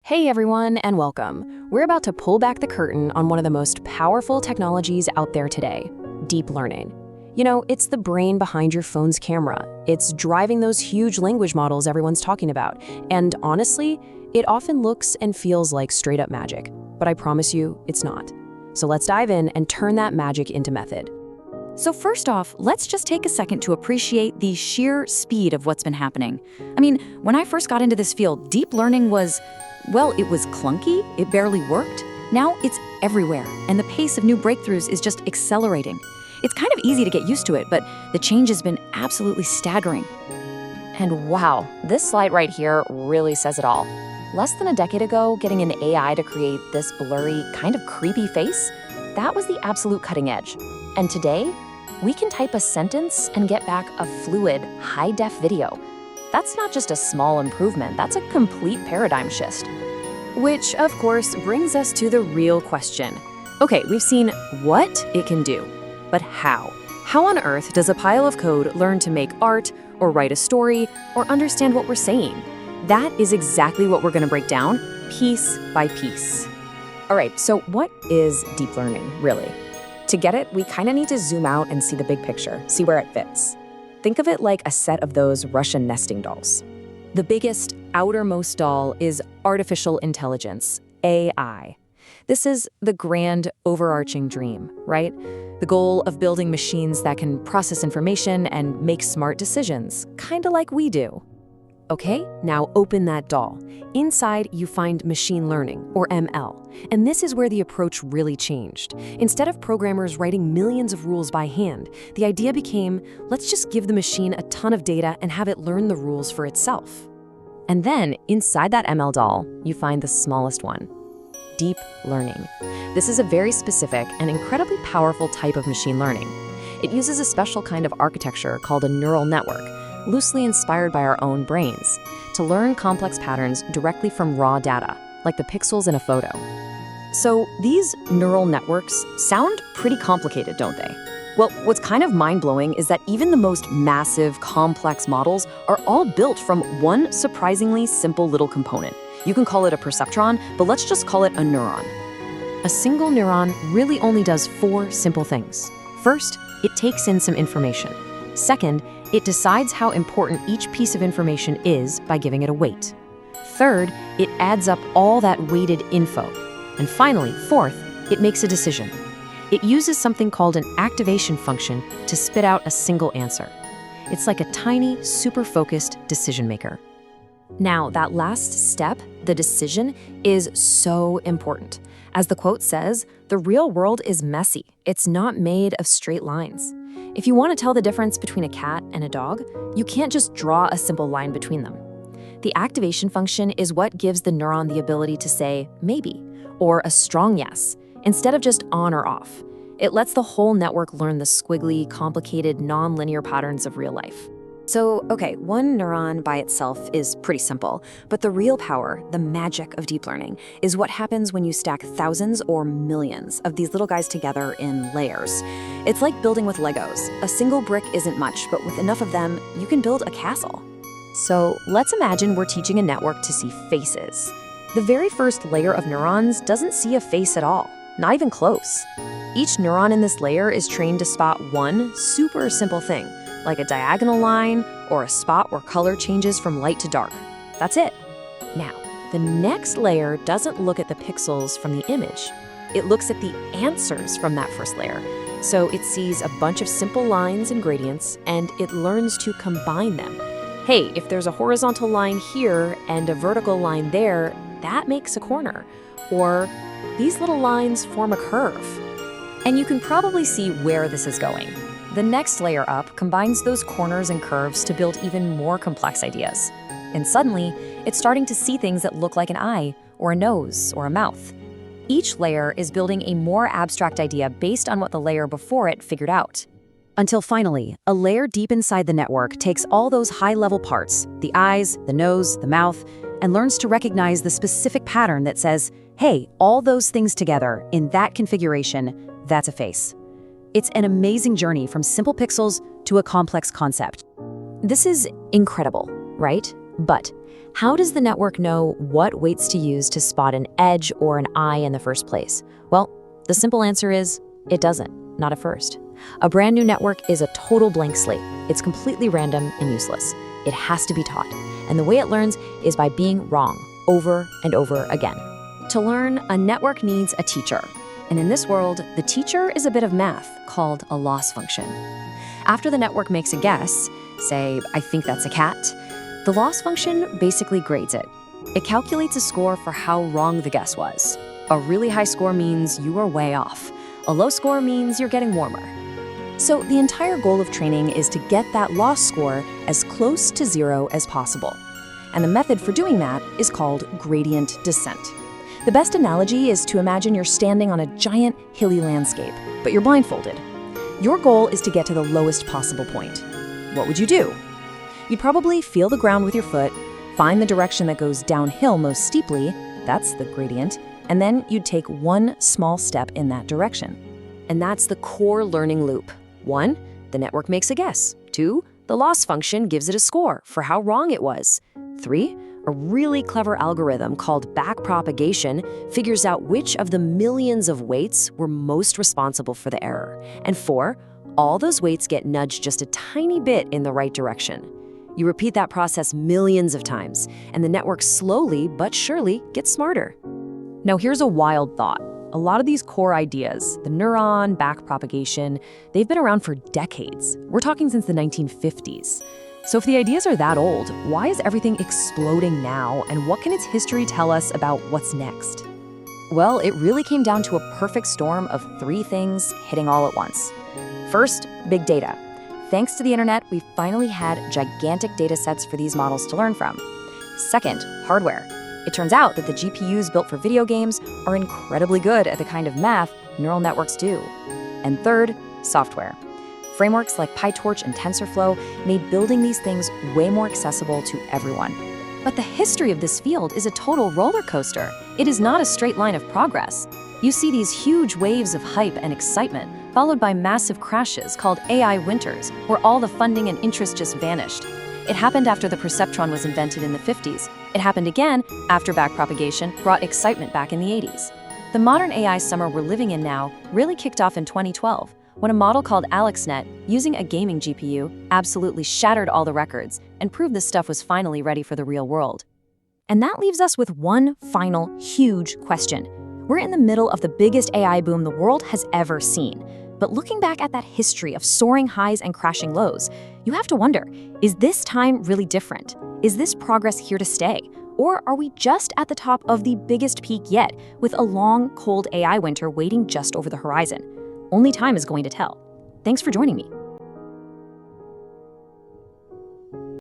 Hey everyone, and welcome. We're about to pull back the curtain on one of the most powerful technologies out there today, deep learning. You know, it's the brain behind your phone's camera. It's driving those huge language models everyone's talking about. And honestly, it often looks and feels like straight up magic. But I promise you, it's not. So let's dive in and turn that magic into method. So first off, let's just take a second to appreciate the sheer speed of what's been happening. I mean, when I first got into this field, deep learning was, well, it was clunky, it barely worked. Now it's everywhere, and the pace of new breakthroughs is just accelerating. It's kind of easy to get used to it, but the change has been absolutely staggering. And wow, this slide right here really says it all. Less than a decade ago, getting an AI to create this blurry, kind of creepy face, that was the absolute cutting edge. And today, we can type a sentence and get back a fluid, high-def video. That's not just a small improvement, that's a complete paradigm shift. Which, of course, brings us to the real question. Okay, we've seen what it can do, but how? How on earth does a pile of code learn to make art, or write a story, or understand what we're saying? That is exactly what we're going to break down, piece by piece. All right, so what is deep learning, really? To get it, we kind of need to zoom out and see the big picture, see where it fits. Think of it like a set of those Russian nesting dolls. The biggest, outermost doll is artificial intelligence, AI. This is the grand, overarching dream, right? The goal of building machines that can process information and make smart decisions, kind of like we do. Okay, now open that doll. Inside, you find machine learning, or ML. And this is where the approach really changed. Instead of programmers writing millions of rules by hand, the idea became, let's just give the machine a ton of data and have it learn the rules for itself. And then, inside that ML doll, you find the smallest one, deep learning. This is a very specific and incredibly powerful type of machine learning. It uses a special kind of architecture called a neural network, loosely inspired by our own brains, to learn complex patterns directly from raw data, like the pixels in a photo. So these neural networks sound pretty complicated, don't they? Well, what's kind of mind-blowing is that even the most massive, complex models are all built from one surprisingly simple little component. You can call it a perceptron, but let's just call it a neuron. A single neuron really only does 4 simple things. First, it takes in some information. Second, it decides how important each piece of information is by giving it a weight. Third, it adds up all that weighted info. And finally, fourth, it makes a decision. It uses something called an activation function to spit out a single answer. It's like a tiny, super focused decision maker. Now, that last step, the decision, is so important. As the quote says, the real world is messy. It's not made of straight lines. If you want to tell the difference between a cat and a dog, you can't just draw a simple line between them. The activation function is what gives the neuron the ability to say maybe, or a strong yes, instead of just on or off. It lets the whole network learn the squiggly, complicated, non-linear patterns of real life. So, okay, one neuron by itself is pretty simple, but the real power, the magic of deep learning, is what happens when you stack thousands or millions of these little guys together in layers. It's like building with Legos. A single brick isn't much, but with enough of them, you can build a castle. So let's imagine we're teaching a network to see faces. The very first layer of neurons doesn't see a face at all, not even close. Each neuron in this layer is trained to spot one super simple thing, like a diagonal line or a spot where color changes from light to dark. That's it. Now, the next layer doesn't look at the pixels from the image. It looks at the answers from that first layer. So it sees a bunch of simple lines and gradients, and it learns to combine them. Hey, if there's a horizontal line here and a vertical line there, that makes a corner. Or these little lines form a curve. And you can probably see where this is going. The next layer up combines those corners and curves to build even more complex ideas. And suddenly, it's starting to see things that look like an eye, or a nose, or a mouth. Each layer is building a more abstract idea based on what the layer before it figured out. Until finally, a layer deep inside the network takes all those high-level parts, the eyes, the nose, the mouth, and learns to recognize the specific pattern that says, hey, all those things together, in that configuration, that's a face. It's an amazing journey from simple pixels to a complex concept. This is incredible, right? But How does the network know what weights to use to spot an edge or an eye in the first place? Well, the simple answer is it doesn't, not at first. A brand new network is a total blank slate. It's completely random and useless. It has to be taught. And the way it learns is by being wrong over and over again. To learn, a network needs a teacher. And in this world, the teacher is a bit of math called a loss function. After the network makes a guess, say, I think that's a cat, the loss function basically grades it. It calculates a score for how wrong the guess was. A really high score means you are way off. A low score means you're getting warmer. So the entire goal of training is to get that loss score as close to zero as possible. And the method for doing that is called gradient descent. The best analogy is to imagine you're standing on a giant hilly landscape, but you're blindfolded. Your goal is to get to the lowest possible point. What would you do? You'd probably feel the ground with your foot, find the direction that goes downhill most steeply, that's the gradient, and then you'd take one small step in that direction. And that's the core learning loop. 1, the network makes a guess. 2, the loss function gives it a score for how wrong it was. 3, a really clever algorithm called backpropagation figures out which of the millions of weights were most responsible for the error. And 4, all those weights get nudged just a tiny bit in the right direction. You repeat that process millions of times, and the network slowly but surely gets smarter. Now here's a wild thought. A lot of these core ideas, the neuron, backpropagation, they've been around for decades. We're talking since the 1950s. So if the ideas are that old, why is everything exploding now, and what can its history tell us about what's next? Well, it really came down to a perfect storm of 3 things hitting all at once. First, big data. Thanks to the internet, we finally had gigantic data sets for these models to learn from. Second, hardware. It turns out that the GPUs built for video games are incredibly good at the kind of math neural networks do. And third, software. Frameworks like PyTorch and TensorFlow made building these things way more accessible to everyone. But the history of this field is a total roller coaster. It is not a straight line of progress. You see these huge waves of hype and excitement, followed by massive crashes called AI winters, where all the funding and interest just vanished. It happened after the perceptron was invented in the 50s. It happened again after backpropagation brought excitement back in the 80s. The modern AI summer we're living in now really kicked off in 2012, when a model called AlexNet, using a gaming GPU, absolutely shattered all the records and proved this stuff was finally ready for the real world. And that leaves us with one final huge question. We're in the middle of the biggest AI boom the world has ever seen. But looking back at that history of soaring highs and crashing lows, you have to wonder, is this time really different? Is this progress here to stay? Or are we just at the top of the biggest peak yet, with a long, cold AI winter waiting just over the horizon? Only time is going to tell. Thanks for joining me.